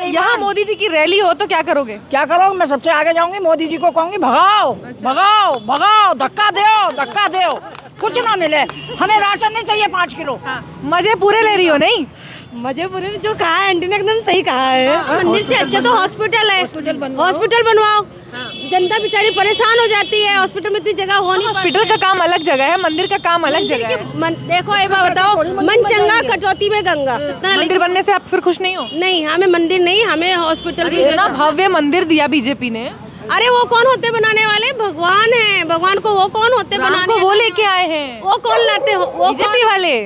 यहाँ मोदी जी की रैली हो तो क्या करोगे? क्या करोगे? मैं सबसे आगे जाऊंगी, मोदी जी को कहूंगी भगाओ भगाओ भगाओ, धक्का दो कुछ ना मिले, हमें राशन नहीं चाहिए 5 किलो। मजे पूरे ले रही हो? नहीं मजे पूरे जो कहा है आंटी ने एकदम सही कहा है। मंदिर से अच्छा तो हॉस्पिटल है, हॉस्पिटल बनवाओ। जनता बेचारी परेशान हो जाती है, हॉस्पिटल में इतनी जगह हो नहीं। हॉस्पिटल का काम अलग जगह है, मंदिर का काम अलग जगह है। देखो एक बात बताओ, मन चंगा कटौती में गंगा। मंदिर बनने से आप फिर खुश नहीं हो? नहीं, हमें मंदिर नहीं, हमें हॉस्पिटल भी। इतना भव्य मंदिर दिया बीजेपी ने। अरे वो कौन होते बनाने वाले? भगवान है, भगवान को वो कौन होते बनाने? वो लेके आए हैं, वो कौन लाते हो? वो बीजेपी वाले।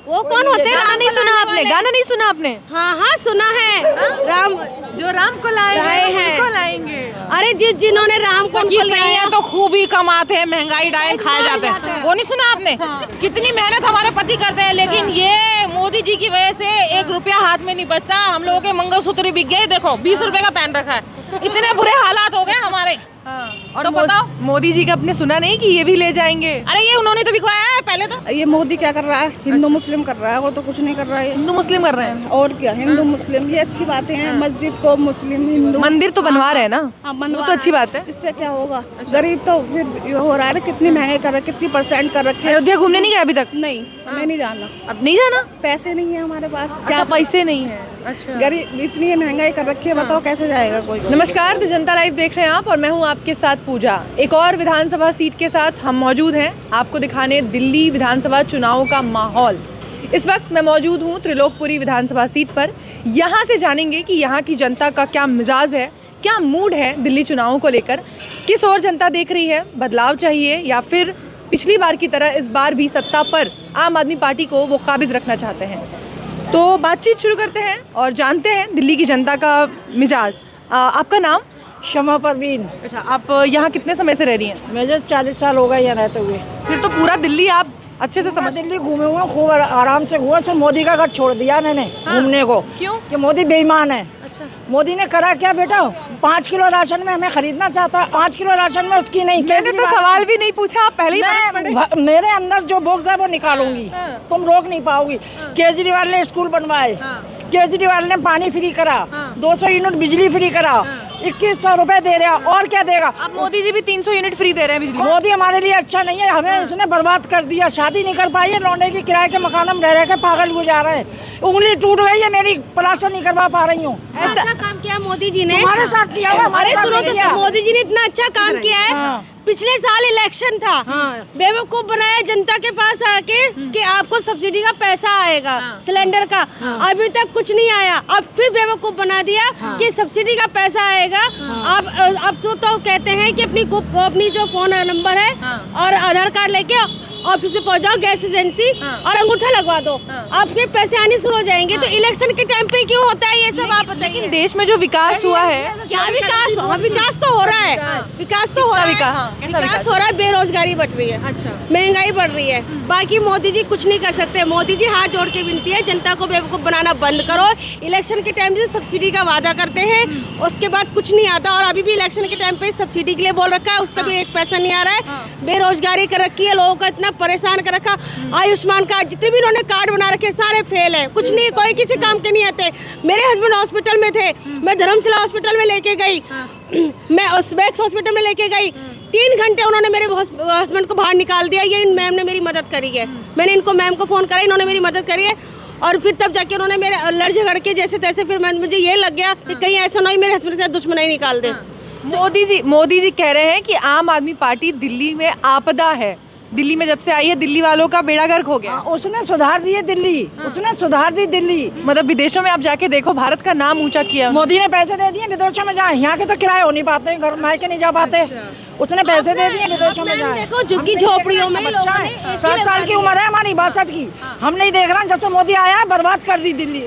वो कौन होते? गाना नहीं सुना आपने? गाना नहीं सुना आपने? हाँ सुना है। राम जो राम को लाए हैं उनको लाएंगे। अरे जिन्होंने राम को सही है तो खूब ही कमाते हैं, महंगाई डायन खाए जाते हैं। वो नहीं सुना आपने? कितनी मेहनत हमारे पति करते हैं, लेकिन ये मोदी जी की वजह से 1 रुपया हाथ में नहीं बचता। हम लोगों के मंगलसूत्र बिक गए, देखो 20 रुपए का पहन रखा है। इतने बुरे हालात हो गए हमारे। और तो बताओ, मोदी जी का आपने सुना नहीं कि ये भी ले जाएंगे? अरे ये उन्होंने तो बिकवाया है पहले तो। ये मोदी क्या कर रहा है? हिंदू मुस्लिम कर रहा है, और तो कुछ नहीं कर रहा है। हिंदू मुस्लिम कर रहे हैं? और क्या, हिंदू मुस्लिम ये अच्छी बातें हैं। मस्जिद को मुस्लिम हिंदू, मंदिर तो बनवा रहे हैं ना, बनवा वो तो अच्छी बात है। इससे क्या होगा? गरीब तो फिर हो रहा है, कितनी महंगाई कर रहे, कितनी % कर रखे। अयोध्या घूमने नहीं गए अभी तक? नहीं, मैं नहीं जाना। अब नहीं जाना? पैसे नहीं है हमारे पास। क्या पैसे नहीं है? अच्छा, गरीब इतनी महंगाई कर रखी है, बताओ कैसे जाएगा कोई? नमस्कार, द जनता लाइव देख रहे हैं आप और मैं हूं आपके साथ पूजा। एक और विधानसभा सीट के साथ हम मौजूद हैं आपको दिखाने दिल्ली विधानसभा चुनाव का माहौल। इस वक्त मैं मौजूद हूं त्रिलोकपुरी विधानसभा सीट पर। यहां से जानेंगे कि यहां की जनता का क्या मिजाज है, क्या मूड है दिल्ली चुनावों को लेकर, किस ओर जनता देख रही है, बदलाव चाहिए या फिर पिछली बार की तरह इस बार भी सत्ता पर आम आदमी पार्टी को वो काबिज रखना चाहते हैं। तो बातचीत शुरू करते हैं और जानते हैं दिल्ली की जनता का मिजाज। आपका नाम? शमा परवीन। अच्छा, आप यहाँ कितने समय से रह रही हैं? मुझे 40 साल हो गए यहाँ रहते हुए। फिर तो पूरा दिल्ली आप अच्छे से समझ। दिल्ली घूमे हुए, खूब आराम से घूमे। सिर्फ मोदी का घर छोड़ दिया मैंने घूमने को। क्यों? कि मोदी बेईमान है। अच्छा, मोदी ने करा क्या बेटा? 5 किलो राशन में हमें खरीदना चाहता, 5 किलो राशन में उसकी नहीं। मैंने तो सवाल भी नहीं पूछा, आप पहले ही मेरे अंदर जो बोक्स है वो निकालूंगी, तुम रोक नहीं पाओगी। केजरीवाल ने स्कूल बनवाए, केजरीवाल ने पानी फ्री करा, 200 यूनिट बिजली फ्री करा, 2100 रुपए दे रहा, और क्या देगा? अब मोदी जी भी 300 यूनिट फ्री दे रहे हैं बिजली। मोदी हमारे लिए अच्छा नहीं है, हमें इसने बर्बाद कर दिया। शादी नहीं कर पाई है, लौंडे की किराए के मकान में रह के पागल गुजार रहे हैं। उंगली टूट गई है मेरी, प्लास्टर नहीं करवा पा रही हूँ। ऐसा काम किया मोदी जी ने, हमारे साथ किया। अरे सुनो तो, मोदी जी ने इतना अच्छा काम किया है। पिछले साल इलेक्शन था, बेवकूफ बनाया जनता के पास आके कि आपको सब्सिडी का पैसा आएगा सिलेंडर का। अभी तक कुछ नहीं आया, अब फिर बेवकूफ बना दिया कि सब्सिडी का पैसा आएगा। अब तो कहते हैं कि अपनी जो फोन नंबर है और आधार कार्ड लेके ऑफिस में पहुंच जाओ, गैस एजेंसी, और अंगूठा लगवा दो, आपके पैसे आने शुरू हो जाएंगे। तो इलेक्शन के टाइम पे क्यों होता है ये सब आप बताइए। लेकिन देश में जो विकास हुआ है, क्या विकास? विकास तो हो रहा है, विकास तो हो रहा है, विकास हो रहा है। बेरोजगारी बढ़ रही है, अच्छा, महंगाई बढ़ रही है। बाकी मोदी जी कुछ नहीं कर सकते। मोदी जी हाथ जोड़ के विनती है, जनता को बेवकूफ बनाना बंद करो। इलेक्शन के टाइम से सब्सिडी का वादा करते हैं, उसके बाद कुछ नहीं आता। और अभी भी इलेक्शन के टाइम पे सब्सिडी के लिए बोल रखा है, उसका भी 1 पैसा नहीं आ रहा है। बेरोजगारी कर रखी है, लोगों को इतना परेशान कर रखा। आयुष्मान कार्ड जितने भी इन्होंने कार्ड बना रखे सारे फेल है, कुछ नहीं, कोई किसी काम के नहीं आते। मेरे हस्बैंड हॉस्पिटल में थे, मैं धर्मशिला हॉस्पिटल में लेके गई, मैं उस मैक्स हॉस्पिटल में लेके गई। 3 घंटे उन्होंने मेरे हस्बैंड को बाहर निकाल दिया। ये इन मैम ने मेरी मदद करी है। मैंने इनको मैम को फोन करा, इन्होंने मेरी मदद करी है। और फिर तब जाके उन्होंने मेरे लड़ झगड़ के जैसे तैसे, फिर मुझे ये लग गया कि कहीं ऐसा नहीं मेरे हस्बैंड के साथ दुश्मनी निकाल दे। मोदी जी कह रहे हैं कि आम आदमी पार्टी दिल्ली में आपदा है। दिल्ली में जब से आई है, दिल्ली वालों का बेड़ा गर्क हो गया। उसने सुधार दी है दिल्ली, उसने सुधार दी दिल्ली। मतलब विदेशों में आप जाके देखो, भारत का नाम ऊंचा किया। मोदी ने पैसे दे दिए, विदेशों में जाए। यहाँ के तो किराए हो नहीं पाते, घर मायके नहीं जा पाते। उसने पैसे दे दिए, विदेशों में जाए। देखो झुग्गी झोपड़ियों में 60 साल की उम्र है हमारी, 62 की। हम नहीं देख रहे, जब से मोदी आया बर्बाद कर दी दिल्ली,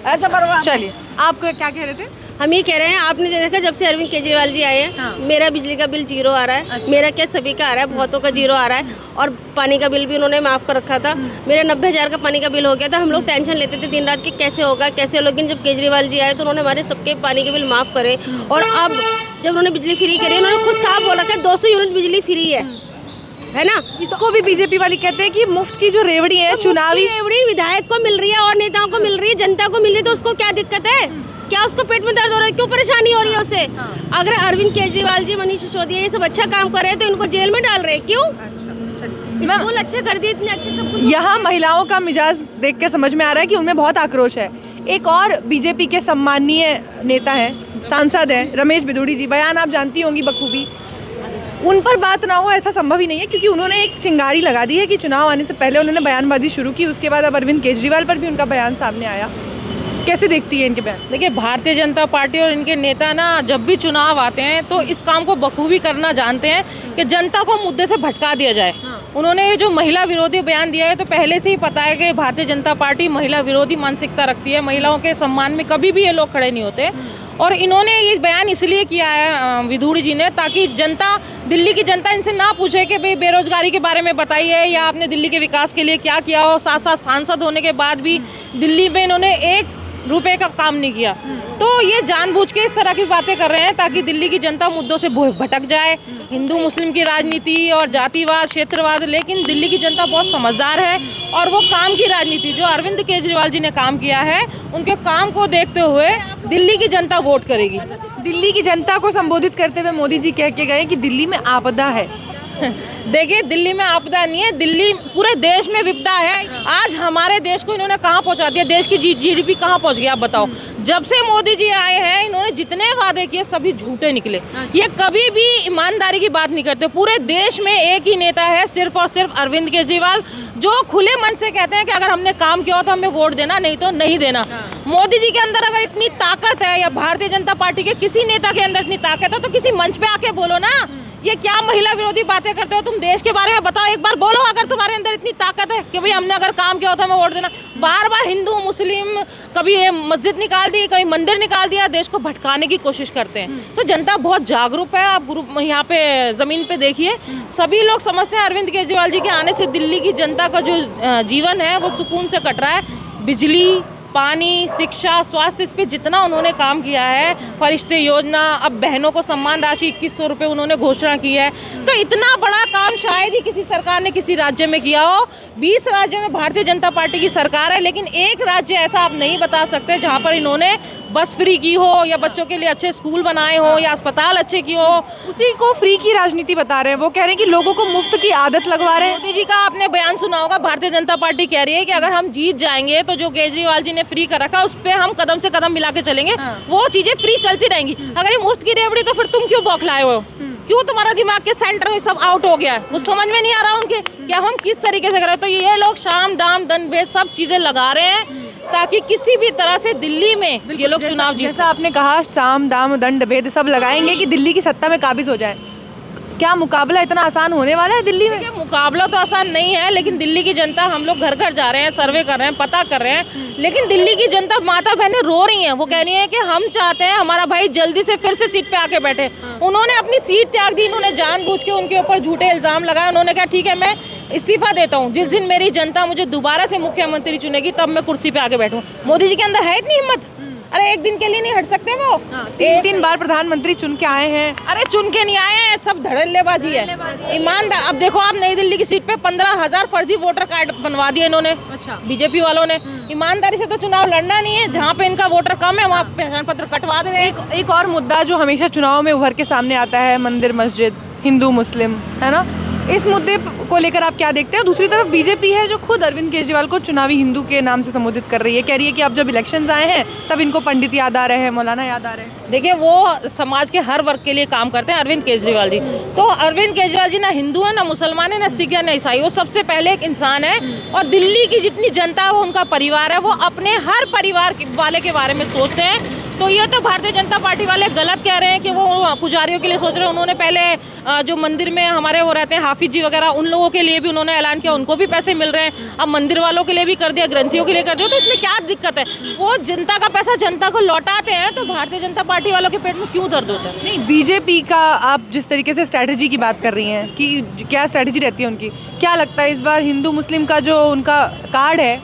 ऐसा बर्बाद। चलिए, आप क्या कह रहे थे? हम ये कह रहे हैं, आपने देखा जब से अरविंद केजरीवाल जी आए हैं, मेरा बिजली का बिल 0 आ रहा है। अच्छा। मेरा क्या सभी का आ रहा है, बहुतों का 0 आ रहा है। और पानी का बिल भी उन्होंने माफ़ कर रखा था। मेरा 90,000 का पानी का बिल हो गया था। हम लोग टेंशन लेते थे दिन रात कि कैसे होगा कैसे। लेकिन जब केजरीवाल जी आए तो उन्होंने हमारे सबके पानी के बिल माफ़ करे। और अब जब उन्होंने बिजली फ्री करी, उन्होंने खुद साफ बोला कि 200 यूनिट बिजली फ्री है ना। इसको भी बीजेपी वाली कहते हैं कि मुफ्त की जो रेवड़ी है, चुनावी रेवड़ी विधायक को मिल रही है और नेताओं को मिल रही है, जनता को मिल रही है, तो उसको क्या दिक्कत है? क्या उसको पेट में दर्द हो रहा है, क्यों परेशानी हो रही है उसे? अगर अरविंद केजरीवाल जी, मनीष सिसोदिया ये सब अच्छा काम कर रहे हैं तो इनको जेल में डाल रहे हैं, क्यों? स्कूल अच्छे कर दिए, इतने अच्छे सब कुछ। यहाँ महिलाओं का मिजाज देख के समझ में आ रहा है कि उनमें बहुत आक्रोश है। एक और बीजेपी के सम्माननीय नेता हैं, सांसद हैं, रमेश बिधूड़ी जी, बयान आप जानती होंगी बखूबी। उन पर बात ना हो ऐसा संभव ही नहीं है, क्योंकि उन्होंने एक चिंगारी लगा दी है कि चुनाव आने से पहले उन्होंने बयानबाजी शुरू की, उसके बाद अब अरविंद केजरीवाल पर भी उनका बयान सामने आया। कैसे देखती है इनके बयान? देखिए, भारतीय जनता पार्टी और इनके नेता ना जब भी चुनाव आते हैं तो इस काम को बखूबी करना जानते हैं कि जनता को मुद्दे से भटका दिया जाए। उन्होंने ये जो महिला विरोधी बयान दिया है तो पहले से ही पता है कि भारतीय जनता पार्टी महिला विरोधी मानसिकता रखती है, महिलाओं के सम्मान में कभी भी ये लोग खड़े नहीं होते। और इन्होंने ये बयान इसलिए किया है विधूड़ी जी ने, ताकि जनता, दिल्ली की जनता इनसे ना पूछे कि भाई बेरोजगारी के बारे में बताइए या आपने दिल्ली के विकास के लिए क्या किया हो। साथ साथ सांसद होने के बाद भी दिल्ली में इन्होंने 1 रुपए का काम नहीं किया। तो ये जानबूझ के इस तरह की बातें कर रहे हैं ताकि दिल्ली की जनता मुद्दों से भटक जाए। हिंदू मुस्लिम की राजनीति और जातिवाद, क्षेत्रवाद, लेकिन दिल्ली की जनता बहुत समझदार है और वो काम की राजनीति जो अरविंद केजरीवाल जी ने काम किया है, उनके काम को देखते हुए दिल्ली की जनता वोट करेगी। दिल्ली की जनता को संबोधित करते हुए मोदी जी कह के गए कि दिल्ली में आपदा है। देखिए, दिल्ली में आपदा नहीं है, दिल्ली पूरे देश में विपदा है। आज हमारे देश को इन्होंने कहाँ पहुँचा दिया, देश की जीडीपी कहाँ पहुँच गया, आप बताओ। जब से मोदी जी आए हैं इन्होंने जितने वादे किए सभी झूठे निकले। ये कभी भी ईमानदारी की बात नहीं करते। पूरे देश में एक ही नेता है, सिर्फ और सिर्फ अरविंद केजरीवाल, जो खुले मन से कहते हैं कि अगर हमने काम किया हो तो हमें वोट देना, नहीं तो नहीं देना। मोदी जी के अंदर अगर इतनी ताकत है या भारतीय जनता पार्टी के किसी नेता के अंदर इतनी ताकत है तो किसी मंच पे आके बोलो ना। ये क्या महिला विरोधी बातें करते हो तुम? देश के बारे में बताओ, एक बार बोलो अगर तुम्हारे अंदर इतनी ताकत है कि भाई हमने अगर काम किया होता हमें वोट देना। बार बार हिंदू मुस्लिम, कभी ये मस्जिद निकाल दी, कभी मंदिर निकाल दिया, देश को भटकाने की कोशिश करते हैं। तो जनता बहुत जागरूक है। आप ग्रुप यहाँ पे जमीन पे देखिए, सभी लोग समझते हैं अरविंद केजरीवाल जी के आने से दिल्ली की जनता का जो जीवन है वो सुकून से कट रहा है। बिजली, पानी, शिक्षा, स्वास्थ्य, इस पे जितना उन्होंने काम किया है, फरिश्ते योजना, अब बहनों को सम्मान राशि 2100 रुपये उन्होंने घोषणा की है। तो इतना बड़ा काम शायद ही किसी सरकार ने किसी राज्य में किया हो। 20 राज्यों में भारतीय जनता पार्टी की सरकार है, लेकिन एक राज्य ऐसा आप नहीं बता सकते जहाँ पर इन्होंने बस फ्री की हो या बच्चों के लिए अच्छे स्कूल बनाए हो या अस्पताल अच्छे की हो। उसी को फ्री की राजनीति बता रहे हैं। वो कह रहे हैं कि लोगों को मुफ्त की आदत लगवा रहे हैं। मोदी जी का आपने बयान सुना होगा, भारतीय जनता पार्टी कह रही है कि अगर हम जीत जाएंगे तो जो केजरीवाल जी ने फ्री कर रखा उस पे हम कदम से कदम मिला के चलेंगे। वो चीजें फ्री चलती रहेंगी। अगर ये मुफ्त की रेवड़ी तो फिर तुम क्यों बौखलाए हो? क्यों तुम्हारा दिमाग के सेंटर में सब आउट हो गया है? कुछ समझ में नहीं आ रहा उनके क्या हम किस तरीके से कर रहे हैं। तो ये लोग शाम दाम दंड भेद सब चीजें लगा रहे हैं ताकि किसी भी तरह से दिल्ली में ये लोग चुनाव जीत। जैसा आपने कहा साम दाम दंड भेद सब लगाएंगे कि दिल्ली की सत्ता में काबिज हो जाए। क्या मुकाबला इतना आसान होने वाला है दिल्ली में? मुकाबला तो आसान नहीं है, लेकिन दिल्ली की जनता, हम लोग घर घर जा रहे हैं, सर्वे कर रहे हैं, पता कर रहे हैं, लेकिन दिल्ली की जनता, माता बहनें रो रही हैं। वो कह रही हैं कि हम चाहते हैं हमारा भाई जल्दी से फिर से सीट पे आके बैठे। उन्होंने अपनी सीट त्याग दी, इन्होंने जानबूझ के उनके ऊपर झूठे इल्जाम लगाए। उन्होंने कहा ठीक है मैं इस्तीफा देता हूँ, जिस दिन मेरी जनता मुझे दोबारा से मुख्यमंत्री चुनेगी तब मैं कुर्सी पे आके बैठूँ। मोदी जी के अंदर है इतनी हिम्मत? अरे एक दिन के लिए नहीं हट सकते वो। 3 बार प्रधानमंत्री चुन के आए हैं। अरे चुन के नहीं आए हैं, सब धड़ल्लेबाजी है, ईमानदार। अब देखो आप नई दिल्ली की सीट पे 15,000 फर्जी वोटर कार्ड बनवा दिए इन्होंने। अच्छा, बीजेपी वालों ने। ईमानदारी से तो चुनाव लड़ना नहीं है। जहाँ पे इनका वोटर कम है वहाँ पहचान पत्र कटवा दे रहे हैं। एक और मुद्दा जो हमेशा चुनाव में उभर के सामने आता है, मंदिर मस्जिद, हिंदू मुस्लिम, है ना? इस मुद्दे को लेकर आप क्या देखते हैं? दूसरी तरफ बीजेपी है जो खुद अरविंद केजरीवाल को चुनावी हिंदू के नाम से संबोधित कर रही है। कह रही है कि अब जब इलेक्शंस आए हैं तब इनको पंडित याद आ रहे हैं, मौलाना याद आ रहे हैं। देखिए, वो समाज के हर वर्ग के लिए काम करते हैं अरविंद केजरीवाल जी। तो अरविंद केजरीवाल जी ना हिंदू है, ना मुसलमान है, ना सिख है, ना ईसाई। वो सबसे पहले एक इंसान है और दिल्ली की जितनी जनता है वो उनका परिवार है। वो अपने हर परिवार वाले के बारे में सोचते हैं। तो ये तो भारतीय जनता पार्टी वाले गलत कह रहे हैं कि वो पुजारियों के लिए सोच रहे हैं। उन्होंने पहले जो मंदिर में हमारे वो रहते हैं हाफिज जी वगैरह, उन लोगों के लिए भी उन्होंने ऐलान किया, उनको भी पैसे मिल रहे हैं। अब मंदिर वालों के लिए भी कर दिया, ग्रंथियों के लिए कर दिया। तो इसमें क्या दिक्कत है? वो जनता का पैसा जनता को लौटाते हैं, तो भारतीय जनता पार्टी वालों के पेट में क्यों दर्द होता है? नहीं, बीजेपी का आप जिस तरीके से स्ट्रैटेजी की बात कर रही हैं कि क्या स्ट्रैटेजी रहती है उनकी, क्या लगता है इस बार हिंदू मुस्लिम का जो उनका कार्ड है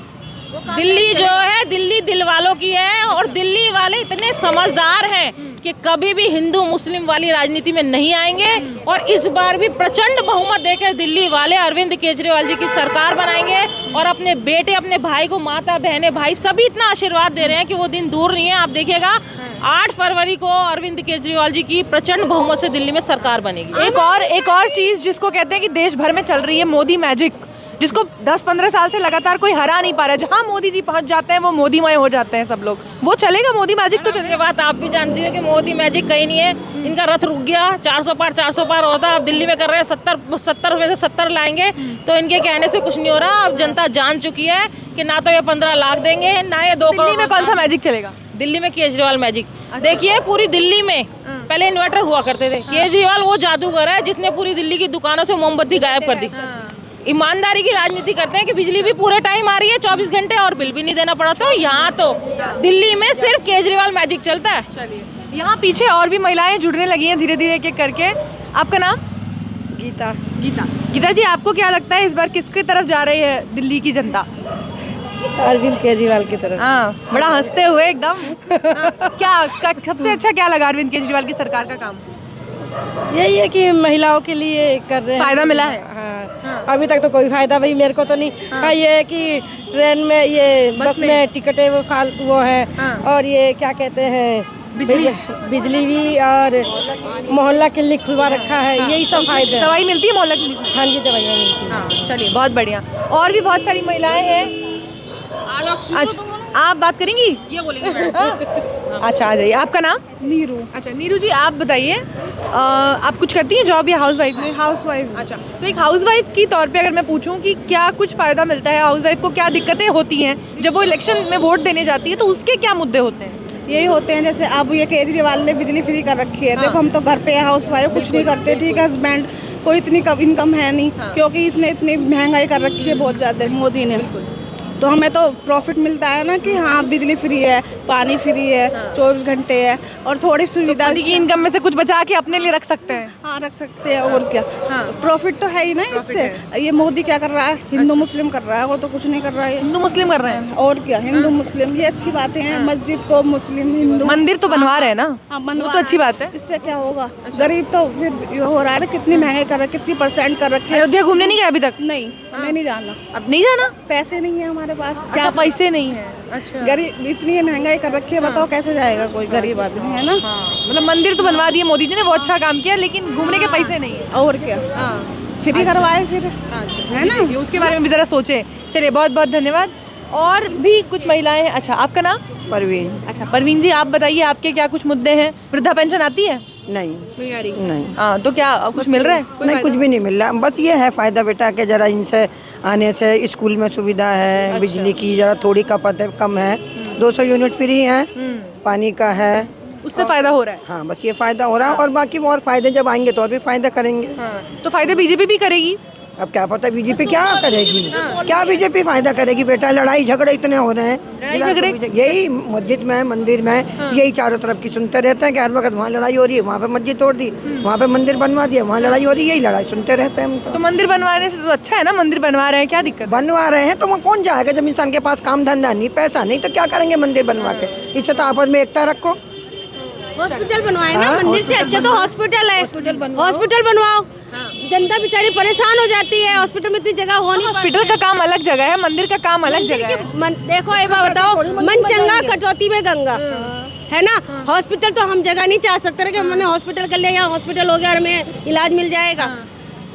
दिल्ली जो है, दिल्ली दिल वालों की है और दिल्ली वाले इतने समझदार हैं कि कभी भी हिंदू मुस्लिम वाली राजनीति में नहीं आएंगे और इस बार भी प्रचंड बहुमत देकर दिल्ली वाले अरविंद केजरीवाल जी की सरकार बनाएंगे और अपने बेटे, अपने भाई को, माता बहनें, भाई सभी इतना आशीर्वाद दे रहे हैं कि वो दिन दूर नहीं है। आप देखिएगा 8 फरवरी को अरविंद केजरीवाल जी की प्रचंड बहुमत से दिल्ली में सरकार बनेगी। एक और चीज जिसको कहते हैं कि देश भर में चल रही है, मोदी मैजिक, जिसको 10-15 साल से लगातार कोई हरा नहीं पा रहा है। जहाँ मोदी जी पहुंच जाते हैं वो मोदीमय हो जाते हैं सब लोग। वो चलेगा मोदी मैजिक तो चलेगा। ये बात आप भी जानती हो कि मोदी मैजिक कहीं नहीं है। इनका रथ रुक गया, 400 पार होता है। अब दिल्ली में कर रहे हैं 70 में से 70 लाएंगे, तो इनके कहने से कुछ नहीं हो रहा। अब जनता जान चुकी है कि ना तो ये 15 लाख देंगे, ना ये 2 दिल्ली में कौन सा मैजिक चलेगा? दिल्ली में केजरीवाल मैजिक। देखिए पूरी दिल्ली में पहले इन्वर्टर हुआ करते थे, केजरीवाल वो जादूगर है जिसने पूरी दिल्ली की दुकानों से मोमबत्ती गायब कर दी। ईमानदारी की राजनीति करते हैं कि बिजली भी पूरे टाइम आ रही है 24 घंटे और बिल भी नहीं देना पड़ा। तो यहाँ तो दिल्ली में सिर्फ केजरीवाल मैजिक चलता है। चलिए, यहाँ पीछे और भी महिलाएं जुड़ने लगी हैं धीरे धीरे एक करके। आपका नाम? गीता। गीता जी, आपको क्या लगता है इस बार किसकी तरफ जा रही है दिल्ली की जनता? अरविंद केजरीवाल की तरफ। हाँ, बड़ा हंसते हुए एकदम। क्या सबसे अच्छा क्या लगा अरविंद केजरीवाल की सरकार का काम? यही है कि महिलाओं के लिए कर रहे हैं, फायदा मिला है। हाँ। अभी तक तो कोई फायदा भाई मेरे को तो नहीं। हाँ, ये है कि ट्रेन में, ये बस में टिकटें वो हैं और ये क्या कहते हैं बिजली भी और मोहल्ला क्लिनिक खुलवा रखा है। यही सब फायदे। दवाई मिलती है मोहल्ला क्लिनिक? हाँ जी, दवाइयाँ मिलती है। हाँ, चलिए बहुत बढ़िया। और भी बहुत सारी महिलाएं हैं। अच्छा, आप बात करेंगी? ये बोलेंगे। अच्छा, आ जाइए। आपका नाम? नीरू। अच्छा नीरू जी, आप बताइए, आप कुछ करती हैं जॉब या हाउस वाइफ? House wife. अच्छा, तो एक हाउस वाइफ की तौर पे अगर मैं पूछूं कि क्या कुछ फ़ायदा मिलता है हाउस वाइफ को, क्या दिक्कतें होती हैं जब वो इलेक्शन में वोट देने जाती है, तो उसके क्या मुद्दे होते हैं? यही होते हैं, जैसे अब ये केजरीवाल ने बिजली फ्री कर रखी है। देखो हम तो घर पे हाउस वाइफ, कुछ नहीं करते, ठीक है। हस्बैंड कोई इतनी इनकम है नहीं, क्योंकि इसने इतनी महंगाई कर रखी है बहुत ज़्यादा मोदी ने। तो हमें तो प्रॉफिट मिलता है ना कि हाँ बिजली फ्री है, पानी फ्री है, 24 घंटे है और थोड़ी सुविधा की इनकम में से कुछ बचा के अपने लिए रख सकते हैं। हाँ, रख सकते हैं। और क्या, प्रॉफिट तो है ही ना इससे। ये मोदी क्या कर रहा है? हिंदू मुस्लिम कर रहा है, वो तो कुछ नहीं कर रहा है। हिंदू मुस्लिम कर रहे हैं। और क्या, हिंदू मुस्लिम, ये अच्छी बातें हैं। मस्जिद को मुस्लिम हिंदू, मंदिर तो बनवा रहे हैं ना। हाँ, वो तो अच्छी बात है। इससे क्या होगा? गरीब तो फिर हो रहा है, कितनी महंगाई कर रहा है, कितनी % कर रखी है। अयोध्या घूमने नहीं गए अभी तक? नहीं, हमें नहीं जाना। अब नहीं जाना? पैसे नहीं है हमारे पास। क्या पैसे नहीं है? अच्छा, गरीब इतनी महंगाई कर रखी है, बताओ कैसे जाएगा कोई गरीब आदमी, है ना। मतलब मंदिर तो बनवा दिए मोदी जी ने, वो अच्छा काम किया, लेकिन घूमने के पैसे नहीं है। और क्या, फ्री करवाए फिर, है ना। उसके बारे में भी जरा सोचे। चलिए, बहुत बहुत धन्यवाद। और भी कुछ महिलाएं हैं। अच्छा, आपका नाम? परवीन। अच्छा परवीन जी, आप बताइए आपके क्या कुछ मुद्दे हैं? वृद्धा पेंशन आती है? नहीं आ रही? नहीं। हाँ, तो क्या कुछ मिल रहा है? नहीं, कुछ भी नहीं मिल रहा। बस ये है फायदा बेटा कि जरा इनसे आने से स्कूल में सुविधा है। अच्छा। बिजली की जरा थोड़ी खपत है, कम है। 200 यूनिट फ्री है, पानी का है, उससे फायदा हो रहा है। हाँ, बस ये फायदा हो रहा है। और बाकी और फायदे जब आएंगे तो और भी फायदा करेंगे। तो फायदे बीजेपी भी करेगी? अब क्या पता बीजेपी क्या करेगी। क्या बीजेपी फायदा करेगी बेटा? लड़ाई झगड़े इतने हो रहे हैं। झगड़े यही मस्जिद में, मंदिर में, यही चारों तरफ की सुनते रहते हैं कि हर वक्त वहाँ लड़ाई हो रही है, वहाँ पे मस्जिद तोड़ दी, वहाँ पे मंदिर बनवा दिया, वहाँ लड़ाई हो रही है। यही लड़ाई सुनते रहते हैं हम तो मंदिर बनवाने से तो अच्छा है ना, मंदिर बनवा रहे हैं, क्या दिक्कत? बनवा रहे हैं तो वहाँ कौन जाएगा जब इंसान के पास काम धंधा नहीं, पैसा नहीं, तो क्या करेंगे मंदिर बनवा के? इससे तो आपस में एकता रखो। हॉस्पिटल बनवाए ना, मंदिर से अच्छा तो हॉस्पिटल है। हॉस्पिटल बनवाओ, जनता बेचारी परेशान हो जाती है। हॉस्पिटल में इतनी जगह हो नहीं। हॉस्पिटल का काम अलग जगह है, मंदिर का काम अलग जगह है। देखो एक बात बताओ, मन चंगा कटौती में गंगा, है ना। हॉस्पिटल तो हम जगह नहीं चाह सकते कि हमने हॉस्पिटल कर लिया, यहाँ हॉस्पिटल हो गया और हमें इलाज मिल जाएगा,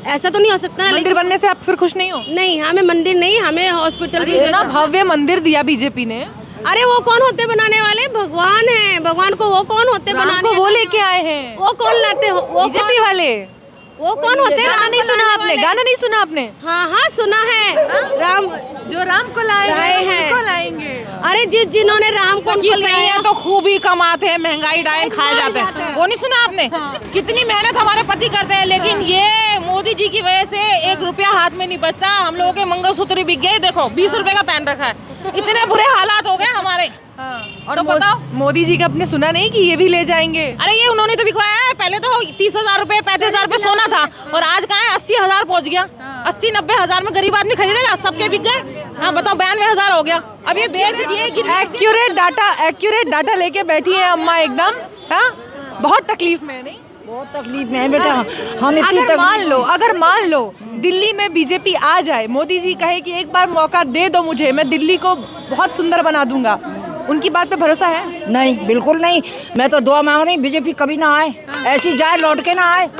ऐसा तो नहीं हो सकता ना। मंदिर बनने से आप फिर खुश नहीं हो? नहीं, हमें मंदिर नहीं, हमें हॉस्पिटल भी। इतना भव्य मंदिर दिया बीजेपी ने। अरे वो कौन होते बनाने वाले? भगवान है, भगवान को वो कौन होते बनाने? वो लेके आए हैं। वो कौन लाते हो? वो बीजेपी वाले। वो कौन होते? गाना नहीं सुना आपने? गाना नहीं सुना आपने? हाँ हाँ सुना है। राम, जो राम को लाए हैं उनको लाएंगे। अरे जिन्होंने राम को सही है तो खूब ही कमाते हैं, महंगाई डायन खाए जाते हैं। वो नहीं सुना आपने? कितनी मेहनत हमारे पति करते हैं, लेकिन ये मोदी जी की वजह से 1 रुपया हाथ में नहीं बचता। हम लोगों के मंगलसूत्र बिक गए, देखो 20 रुपए का पहन रखा है। इतने बुरे हालात हो गए हमारे। और तो बताओ, मोदी जी का अपने सुना नहीं कि ये भी ले जाएंगे? अरे ये उन्होंने तो बिकवाया है। पहले तो 30,000 रुपए 35,000 रुपए सोना था और आज कहाँ है? 80,000 पहुँच गया। 80-90 हजार में गरीब आदमी खरीदेगा? सबके बिक गए। हाँ बताओ, 92,000 हो गया। अब ये बेसिक ये एक्यूरेट डाटा लेके बैठी है अम्मा एकदम। हाँ, बहुत तकलीफ में है नहीं? बहुत तकलीफ में है बेटा हम। इतनी अगर मान लो दिल्ली में बीजेपी आ जाए, मोदी जी कहे कि एक बार मौका दे दो मुझे, मैं दिल्ली को बहुत सुंदर बना दूंगा, उनकी बात पे भरोसा है? नहीं, बिल्कुल नहीं। मैं तो दुआ मांग रही बीजेपी कभी ना आए, ऐसी जाए लौट के ना आए।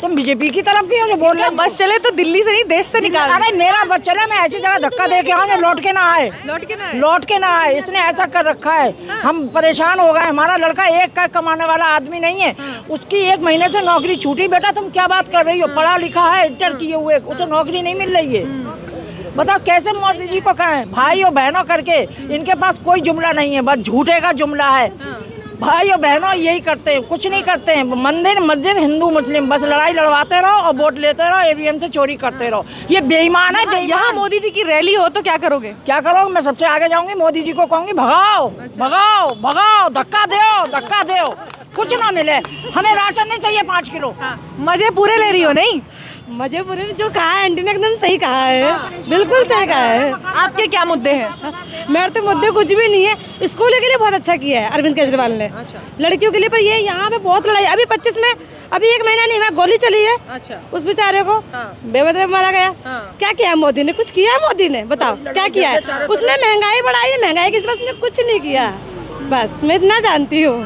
तुम बीजेपी की तरफ क्यों जो बोल रहे हो? बस चले तो दिल्ली से नहीं देश से निकाल। अरे मेरा बस चले, मैं ऐसी जगह धक्का दे के आऊँ लौट के ना आए, लौट के ना आए। इसने ऐसा कर रखा है, हम परेशान हो गए। हमारा लड़का एक का कमाने वाला आदमी नहीं है, उसकी 1 महीने से नौकरी छूटी। बेटा तुम क्या बात कर रही हो? पढ़ा लिखा है, इंटर किए हुए, उसे नौकरी नहीं मिल रही है। बताओ कैसे मोदी जी को कहें भाई और बहनों करके? इनके पास कोई जुमला नहीं है, बस झूठे का जुमला है। भाई और बहनों यही करते हैं, कुछ नहीं करते हैं। मंदिर मस्जिद हिंदू मुस्लिम बस लड़ाई लड़वाते रहो और वोट लेते रहो, ईवीएम से चोरी करते रहो। ये बेईमान है, बेईमान। यहाँ मोदी जी की रैली हो तो क्या करोगे? क्या करोगे? मैं सबसे आगे जाऊंगी, मोदी जी को कहूंगी भगाओ, भगाओ, भगाओ, धक्का दो, धक्का दो, कुछ ना मिले, हमें राशन नहीं चाहिए 5 किलो। मजे पूरे ले रही हो नहीं? मजे पूरे जो कहा है आंटी ने एकदम सही कहा है, बिल्कुल सही कहा है। आपके क्या मुद्दे हैं? मेरे तो मुद्दे कुछ भी नहीं है। स्कूल के लिए बहुत अच्छा किया है अरविंद केजरीवाल ने, लड़कियों के लिए। पर ये यहाँ पे बहुत लड़ाई, अभी 25 में अभी 1 महीना नहीं हुआ, गोली चली है उस बेचारे को, बेवजह मारा गया। क्या किया मोदी ने? कुछ किया है मोदी ने? बताओ क्या किया है? उसने महंगाई बढ़ाई है, महंगाई की उसने कुछ नहीं किया। बस मैं इतना जानती हूँ।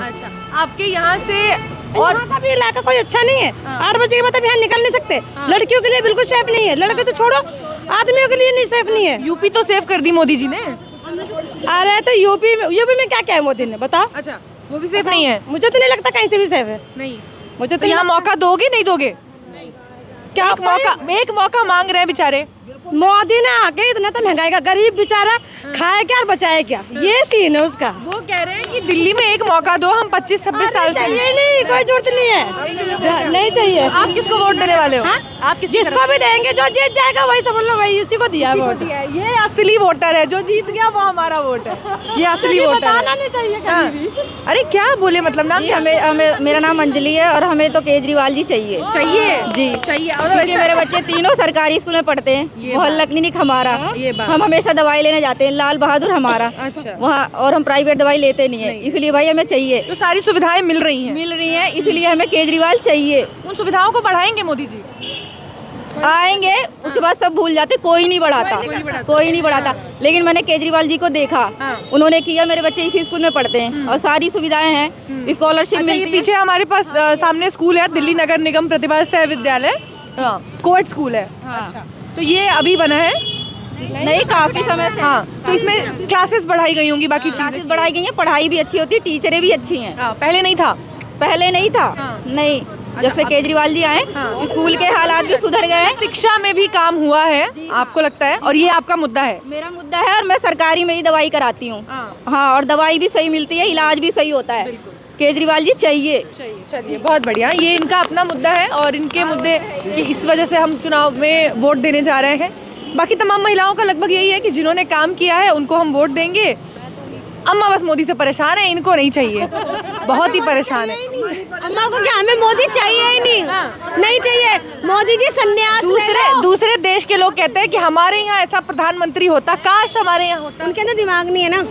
आपके यहाँ से और का भी इलाका कोई अच्छा नहीं है। 8 बजे के बाद अब यहाँ निकल नहीं सकते। लड़कियों के लिए बिल्कुल सेफ नहीं है, लड़के तो छोड़ो, आदमियों के लिए नहीं सेफ नहीं है। यूपी तो सेफ कर दी मोदी जी ने। अरे तो यूपी में क्या क्या है मोदी ने? बताओ। अच्छा, वो भी सेफ नहीं है? मुझे तो नहीं लगता कहीं से भी सेफ है। नहीं, मुझे तो यहाँ मौका दोगे नहीं दोगे? क्या एक मौका मांग रहे हैं बेचारे। मोदी ने आके इतना तो महंगाई का, गरीब बेचारा खाए क्या और बचाए क्या, ये सीन है उसका। वो कह रहे हैं कि दिल्ली में एक मौका दो, हम 25-26 साल से। नहीं, कोई जरूरत नहीं है, नहीं चाहिए। आप किसको वोट देने वाले हो? आप जिसको भी देंगे, जो जीत जाएगा वही समझ लो, वही इसी को दिया वोट। ये असली वोटर है, जो जीत गया वो हमारा वोट है, ये असली वोटर। बताना नहीं चाहिए कभी भी। अरे क्या बोले, मतलब नाम? हमें मेरा नाम अंजलि है और हमें तो केजरीवाल जी चाहिए जी, चाहिए। क्योंकि मेरे बच्चे तीनों सरकारी स्कूल में पढ़ते हैं। मोहल्ला क्लिनिक हमारा, हम हमेशा दवाई लेने जाते हैं, लाल बहादुर हमारा वहाँ, और हम प्राइवेट दवाई लेते नहीं है, इसलिए भाई हमें चाहिए। तो सारी सुविधाएं मिल रही हैं, इसलिए हमें केजरीवाल चाहिए। उन सुविधाओं को बढ़ाएंगे मोदी जी? आएंगे उसके बाद सब भूल जाते, कोई नहीं बढ़ाता। लेकिन मैंने केजरीवाल जी को देखा, उन्होंने किया। मेरे बच्चे इसी स्कूल में पढ़ते हैं और सारी सुविधाएं हैं, स्कॉलरशिप मिलती है। पीछे हमारे पास सामने स्कूल है, दिल्ली नगर निगम प्रतिभा सह विद्यालय, कोएड स्कूल है। तो ये अभी बना है? नहीं, काफी समय से। हाँ, तो इसमें क्लासेस बढ़ाई गई होंगी, बाकी क्लासेस बढ़ाई गई हैं, पढ़ाई भी अच्छी होती है, टीचरें भी अच्छी हैं। पहले नहीं था? नहीं, जब से केजरीवाल जी आए स्कूल के हालात भी सुधर गए हैं। शिक्षा में भी काम हुआ है, आपको लगता है? और ये आपका मुद्दा है? मेरा मुद्दा है, और मैं सरकारी में ही दवाई कराती हूँ। हाँ, और दवाई भी सही मिलती है, इलाज भी सही होता है। केजरीवाल जी चाहिए। चलिए, बहुत बढ़िया। ये इनका अपना मुद्दा है और इनके मुद्दे की इस वजह से हम चुनाव में वोट देने जा रहे हैं। बाकी तमाम महिलाओं का लगभग यही है कि जिन्होंने काम किया है उनको हम वोट देंगे। अम्मा बस मोदी से परेशान है, इनको नहीं चाहिए, बहुत ही परेशान है। अम्मा को क्या, हमें मोदी चाहिए ही नहीं चाहिए। मोदी जी संन्यास। दूसरे देश के लोग कहते हैं कि हमारे यहाँ ऐसा प्रधानमंत्री होता, काश हमारे यहाँ होता। उनके अंदर दिमाग नहीं है ना,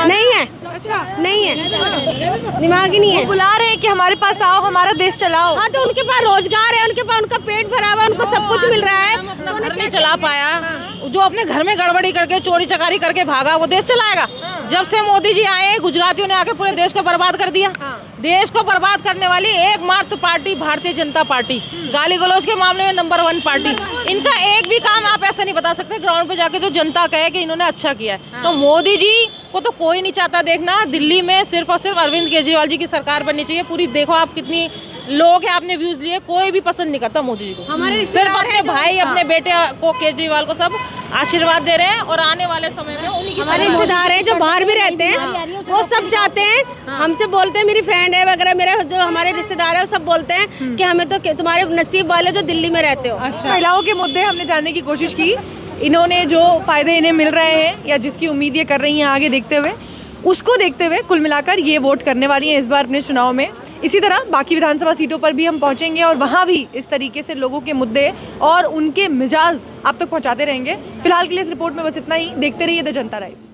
नहीं है। अच्छा, नहीं है, दिमाग ही नहीं है। बुला रहे हैं कि हमारे पास आओ, हमारा देश चलाओ। हाँ, तो उनके पास रोजगार है, उनके पास उनका पेट भरा हुआ है, उनको सब कुछ मिल रहा है। तो घर नहीं चला पाया, जो अपने घर में गड़बड़ी करके चोरी चकारी करके भागा, वो देश चलाएगा? जब से मोदी जी आए, गुजरातियों ने आके पूरे देश को बर्बाद कर दिया। देश को बर्बाद करने वाली एकमात्र पार्टी भारतीय जनता पार्टी, गाली गलौज के मामले में नंबर 1 पार्टी। इनका एक भी काम आप ऐसा नहीं बता सकते ग्राउंड पे जाके जो जनता कहे कि इन्होंने अच्छा किया है। तो मोदी जी को तो कोई नहीं चाहता देखना। दिल्ली में सिर्फ और सिर्फ अरविंद केजरीवाल जी की सरकार बननी चाहिए पूरी। देखो आप कितनी लोग हैं, आपने व्यूज लिए, कोई भी पसंद नहीं करता मोदी जी को। हमारे सिर्फ अपने भाई, अपने बेटे को, केजरीवाल को सब आशीर्वाद दे रहे हैं और आने वाले समय में उन्हीं की हमारे रिश्तेदार हैं जो बाहर भी रहते हैं, वो सब चाहते हैं, हमसे बोलते हैं, मेरी फ्रेंड है वगैरह, मेरे जो हमारे रिश्तेदार है वो सब बोलते हैं कि हमें तो तुम्हारे नसीब वाले जो दिल्ली में रहते हो। महिलाओं के मुद्दे हमने जानने की कोशिश की, इन्होंने जो फायदे इन्हें मिल रहे हैं या जिसकी उम्मीद ये कर रही हैं आगे देखते हुए, उसको देखते हुए कुल मिलाकर ये वोट करने वाली हैं इस बार अपने चुनाव में। इसी तरह बाकी विधानसभा सीटों पर भी हम पहुंचेंगे और वहां भी इस तरीके से लोगों के मुद्दे और उनके मिजाज आप तक पहुंचाते रहेंगे। फिलहाल के लिए इस रिपोर्ट में बस इतना ही। देखते रहिए द जनता लाइव।